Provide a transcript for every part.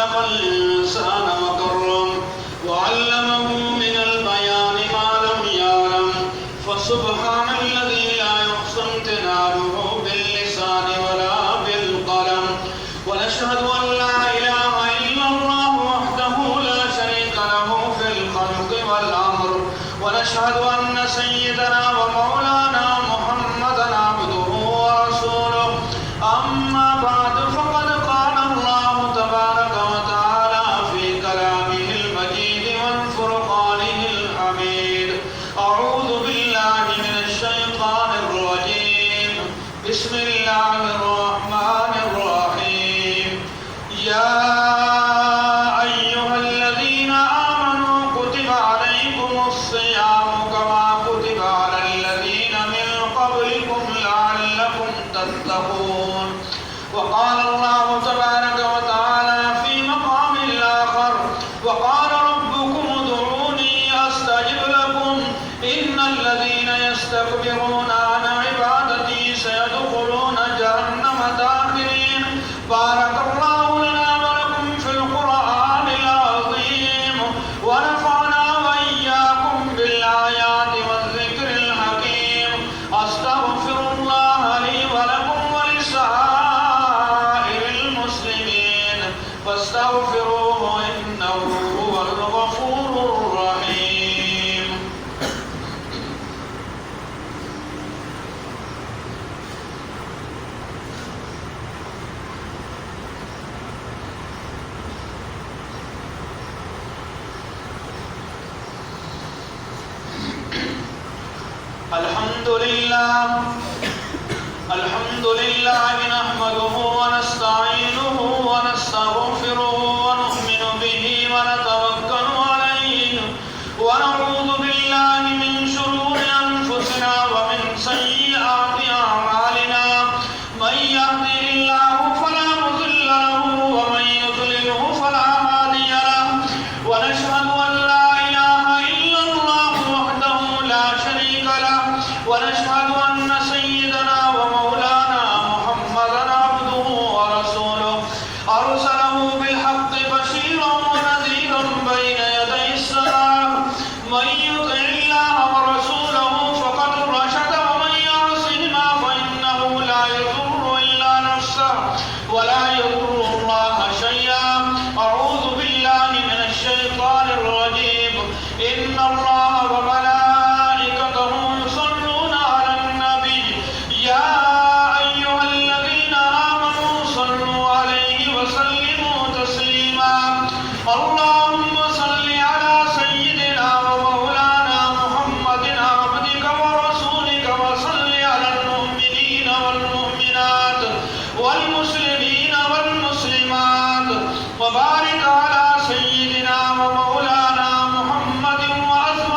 خلق الإنسان وكرم وعلمه من البيان ما لم يعلم فسبحان الذي لا يحصى امتنانه باللسان ولا بالقلم ونشهد أن لا إله إلا الله وحده لا شريك له في الخلق والأمر ونشهد أن سيدنا ومولانا محمدا عبده ورسوله أما بعد فقد قال الله تبارك وتعالى في كلامه المجيد والفرقانه الحميد أعوذ بالله من الشيطان الرجيم بسم الله الرحمن الرحيم يا أيها الذين آمنوا كتب عليكم الصيام كما كتب على الذين من قبلكم لعلكم تتقون وقال الله تبارك وتعالى في مقام آخر وقال ربكم ادعوني أستجب لكم إن الذين يستكبرون عن عبادتي سيدخلون جهنم داخرين بارك الله لنا ولكم في القرآن العظيم ونفعنا وإياكم بالآيات والذكر الحكيم أستغفر الله لي ولكم ولسائر المسلمين فاستغفروه إنه هو الغفور الرحيم الحمد لله نحمده ونستعينه ونستغفره ونؤمن به ونتوكل عليه ونعوذ بالله من شرور أنفسنا ومن سيئات أعمالنا من يهده الله فلا مضل له ومن يضلله فلا هادي له ونشهد أن لا إله إلا الله وحده لا شريك له ونشهد أن سيدنا ومولانا محمدا عبده ورسوله أرسله بالحق بشيرا ونذيرا بين يدي الساعة من يطع الله ورسوله فقد رشد ومن يعصهما فإنه لا يضر إلا نفسه ولا يضر الله شيئا أعوذ بالله من الشيطان الرجيم إن الله وملائكته يصلون على النبي يا أيها الذين آمنوا صلوا عليه وسلموا تسليما اللهم صل على سيدنا ومولانا محمد عبدك ورسولك وصل على المؤمنين والمؤمنات والمسلمين والمسلمات وبارك على سيدنا ومولانا محمد وأزواجه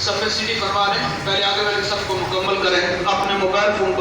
सफेद सीढ़ी फरमा रहे हैं, पहले आगे वाले सबको मुकम्मल करें। अपने मोबाइल फोन पर